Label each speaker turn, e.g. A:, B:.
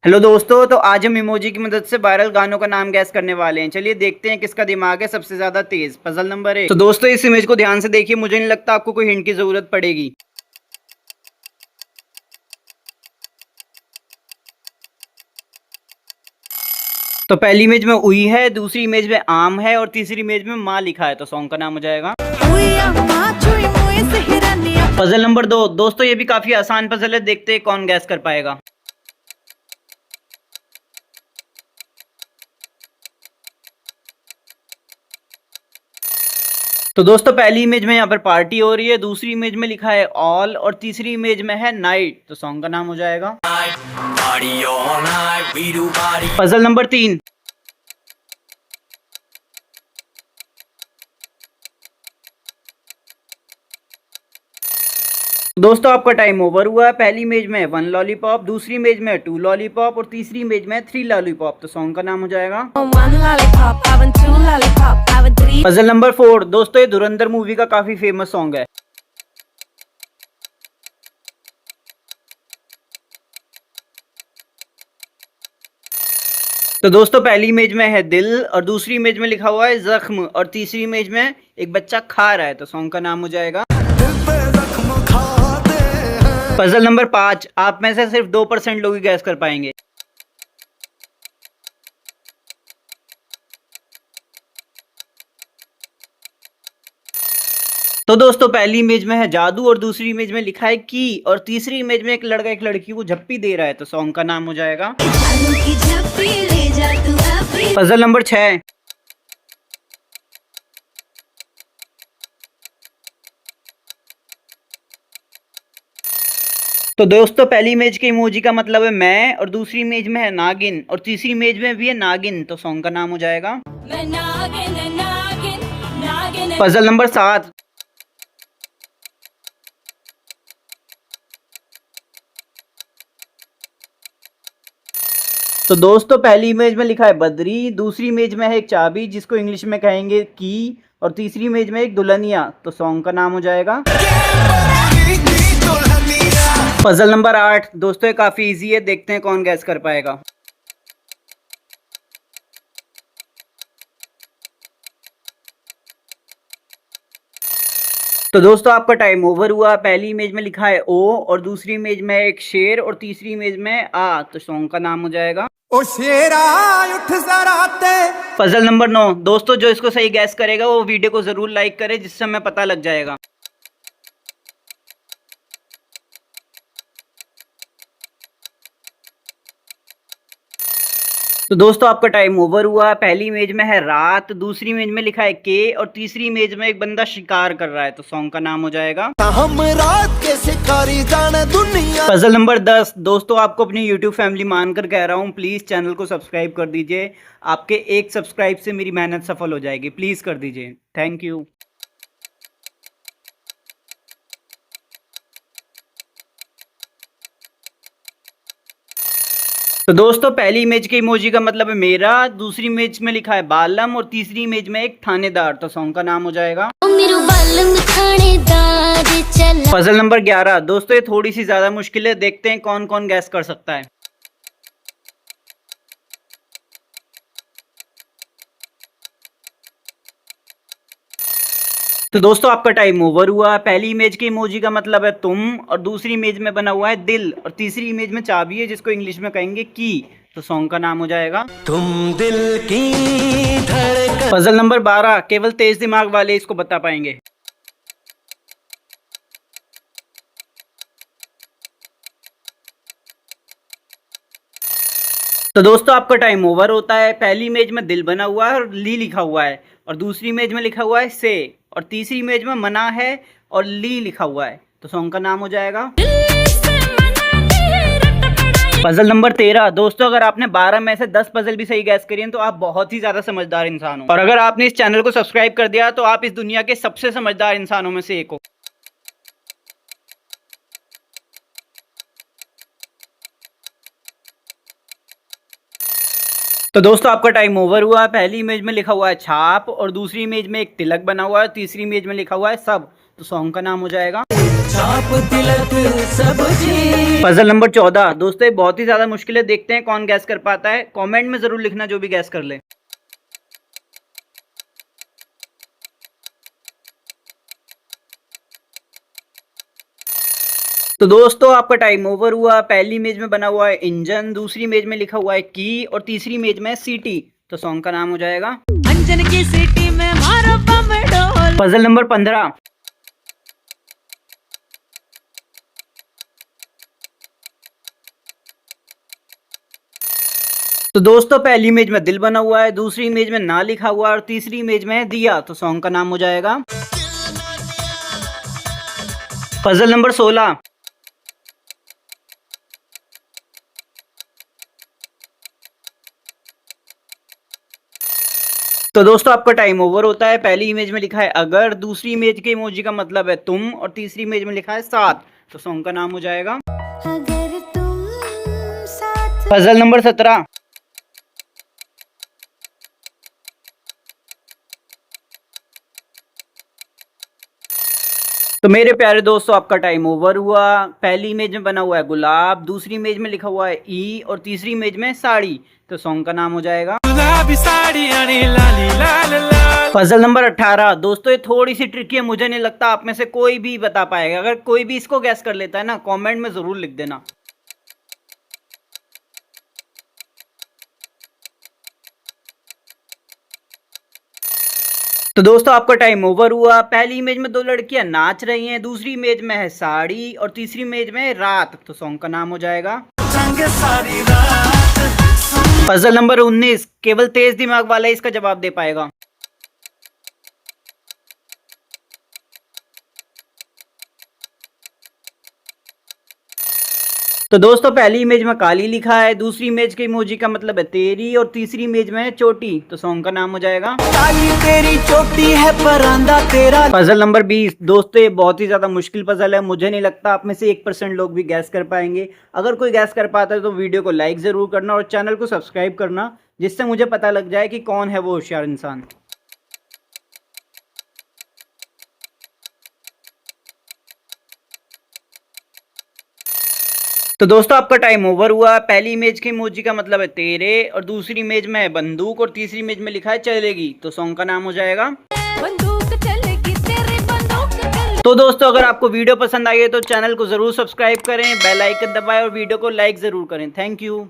A: Hello दोस्तों, तो आज हम इमोजी की मदद से वायरल गानों का नाम गैस करने वाले हैं। चलिए देखते हैं किसका दिमाग है सबसे ज्यादा तेज। Puzzle number 1। तो दोस्तों इस इमेज को ध्यान से देखिए, मुझे नहीं लगता आपको कोई हिंट की जरूरत पड़ेगी। तो पहली इमेज में उई है, दूसरी इमेज में आम है और तीसरी इमेज में माँ लिखा है, तो सॉन्ग का नाम हो जाएगा पजल नंबर 2। दोस्तों ये भी काफी आसान पजल है, देखते हैं कौन गैस कर पाएगा। तो दोस्तों पहली इमेज में यहाँ पर पार्टी हो रही है, दूसरी इमेज में लिखा है ऑल और तीसरी इमेज में है नाइट, तो सॉन्ग का नाम हो जाएगा पजल नंबर 3। दोस्तों आपका टाइम ओवर हुआ है। पहली इमेज में 1 लॉलीपॉप, दूसरी इमेज में 2 लॉलीपॉप और तीसरी इमेज में 3 लॉलीपॉप, तो सॉन्ग का नाम हो जाएगा पजल नंबर 4। दोस्तों ये धुरंधर मूवी का काफी फेमस सॉन्ग है। तो दोस्तों पहली इमेज में है दिल और दूसरी इमेज में लिखा हुआ है जख्म और तीसरी इमेज में एक बच्चा खा रहा है, तो सॉन्ग का नाम हो जाएगा पजल नंबर 5। आप में से सिर्फ 2% लोग ही गैस कर पाएंगे। तो दोस्तों पहली इमेज में है जादू और दूसरी इमेज में लिखा है की और तीसरी इमेज में एक लड़का एक लड़की को झप्पी दे रहा है, तो सॉन्ग का नाम हो जाएगा पजल नंबर 6। तो दोस्तों पहली इमेज के इमोजी का मतलब है मैं और दूसरी इमेज में है नागिन और तीसरी इमेज में भी है नागिन, तो सॉन्ग का नाम हो जाएगा पजल नंबर 7। तो दोस्तों पहली इमेज में लिखा है बद्री, दूसरी इमेज में है एक चाबी जिसको इंग्लिश में कहेंगे की और तीसरी इमेज में एक दुल्हनिया, तो सॉन्ग का नाम हो जाएगा पजल नंबर 8। दोस्तों ये काफी इजी है, देखते हैं कौन गैस कर पाएगा। तो दोस्तों आपका टाइम ओवर हुआ। पहली इमेज में लिखा है ओ और दूसरी इमेज में एक शेर और तीसरी इमेज में आ, तो सॉन्ग का नाम हो जाएगा ओ शेरा उठ जराते। Puzzle number 9। दोस्तों जो इसको सही गैस करेगा वो वीडियो को जरूर लाइक करे, जिससे हमें पता लग जाएगा। तो दोस्तों आपका टाइम ओवर हुआ। पहली इमेज में है रात, दूसरी इमेज में लिखा है के और तीसरी इमेज में एक बंदा शिकार कर रहा है, तो सॉन्ग का नाम हो जाएगा हम रात के शिकारी जाने दुनिया। Puzzle number 10। दोस्तों आपको अपनी यूट्यूब फैमिली मानकर कह रहा हूँ, प्लीज चैनल को सब्सक्राइब कर दीजिए। आपके एक सब्सक्राइब से मेरी मेहनत सफल हो जाएगी, प्लीज कर दीजिए। Thank you. तो दोस्तों पहली इमेज के इमोजी का मतलब है मेरा, दूसरी इमेज में लिखा है बालम और तीसरी इमेज में एक थानेदार, तो सॉन्ग का नाम हो जाएगा पजल नंबर 11। दोस्तों ये थोड़ी सी ज्यादा मुश्किल है, देखते हैं कौन कौन गैस कर सकता है। तो दोस्तों आपका टाइम ओवर हुआ। पहली इमेज के इमोजी का मतलब है तुम और दूसरी इमेज में बना हुआ है दिल और तीसरी इमेज में चाबी है जिसको इंग्लिश में कहेंगे की, तो सॉन्ग का नाम हो जाएगा तुम दिल की धड़कन। Puzzle number 12। केवल तेज दिमाग वाले इसको बता पाएंगे। तो दोस्तों आपका टाइम ओवर होता है। पहली इमेज में दिल बना हुआ है और ली लिखा हुआ है और दूसरी इमेज में लिखा हुआ है से और तीसरी इमेज में मना है और ली लिखा हुआ है, तो सॉन्ग का नाम हो जाएगा पजल नंबर 13। दोस्तों अगर आपने 12 में से 10 पजल भी सही गैस करी हैं तो आप बहुत ही ज्यादा समझदार इंसान हो, और अगर आपने इस चैनल को सब्सक्राइब कर दिया तो आप इस दुनिया के सबसे समझदार इंसानों में से एक हो। तो दोस्तों आपका टाइम ओवर हुआ। पहली इमेज में लिखा हुआ है छाप और दूसरी इमेज में एक तिलक बना हुआ है, तीसरी इमेज में लिखा हुआ है सब, तो सॉन्ग का नाम हो जाएगा
B: छाप तिलक सब्जी।
A: पजल नंबर 14 दोस्तों ये बहुत ही ज्यादा मुश्किल है, देखते हैं कौन गैस कर पाता है। कमेंट में जरूर लिखना जो भी गैस कर ले। तो दोस्तों आपका टाइम ओवर हुआ। पहली इमेज में बना हुआ है इंजन, दूसरी इमेज में लिखा हुआ है की और तीसरी इमेज में सीटी। तो सॉन्ग का नाम हो जाएगा
B: अंजन की सीटी में मारो बम डोल।
A: पजल नंबर 15 तो दोस्तों पहली इमेज में दिल बना हुआ है, दूसरी इमेज में ना लिखा हुआ है और तीसरी इमेज में है दिया। तो सॉन्ग का नाम हो जाएगा पजल नंबर 16 तो दोस्तों आपका टाइम ओवर होता है। पहली इमेज में लिखा है अगर, दूसरी इमेज के इमोजी का मतलब है तुम और तीसरी इमेज में लिखा है साथ। तो सॉन्ग का नाम हो जाएगा
B: अगर तुम साथ।
A: पजल नंबर 17 तो मेरे प्यारे दोस्तों आपका टाइम ओवर हुआ। पहली इमेज में बना हुआ है गुलाब, दूसरी इमेज में लिखा हुआ है ई और तीसरी इमेज में साड़ी। तो सॉन्ग का नाम हो जाएगा पजल नंबर 18 दोस्तों ये थोड़ी सी ट्रिकी है, मुझे नहीं लगता आप में से कोई भी बता पाएगा। अगर कोई भी इसको गैस कर लेता है ना कमेंट में जरूर लिख देना। तो दोस्तों आपका टाइम ओवर हुआ। पहली इमेज में दो लड़कियां नाच रही हैं, दूसरी इमेज में है साड़ी और तीसरी इमेज में है रात। तो सॉन्ग का नाम हो जाएगा पजल नंबर 19 केवल तेज दिमाग वाला इसका जवाब दे पाएगा। तो दोस्तों पहली इमेज में काली लिखा है, दूसरी इमेज के इमोजी का मतलब है तेरी और तीसरी इमेज में है चोटी। तो सॉन्ग का नाम हो जाएगा
B: काली तेरी चोटी है परांदा तेरा।
A: पजल नंबर 20 दोस्तों ये बहुत ही ज्यादा मुश्किल पजल है, मुझे नहीं लगता आप में से 1% लोग भी गैस कर पाएंगे। अगर कोई गैस कर पाता है तो वीडियो को लाइक जरूर करना और चैनल को सब्सक्राइब करना, जिससे मुझे पता लग जाए कि कौन है वो होशियार इंसान। तो दोस्तों आपका टाइम ओवर हुआ। पहली इमेज के इमोजी का मतलब है तेरे और दूसरी इमेज में है बंदूक और तीसरी इमेज में लिखा है चलेगी। तो सॉन्ग का नाम हो जाएगा
B: बंदूक चलेगी तेरी बंदूक चलेगी।
A: तो दोस्तों अगर आपको वीडियो पसंद आई है तो चैनल को जरूर सब्सक्राइब करें, बेल आइकन दबाएं और वीडियो को लाइक जरूर करें। Thank you.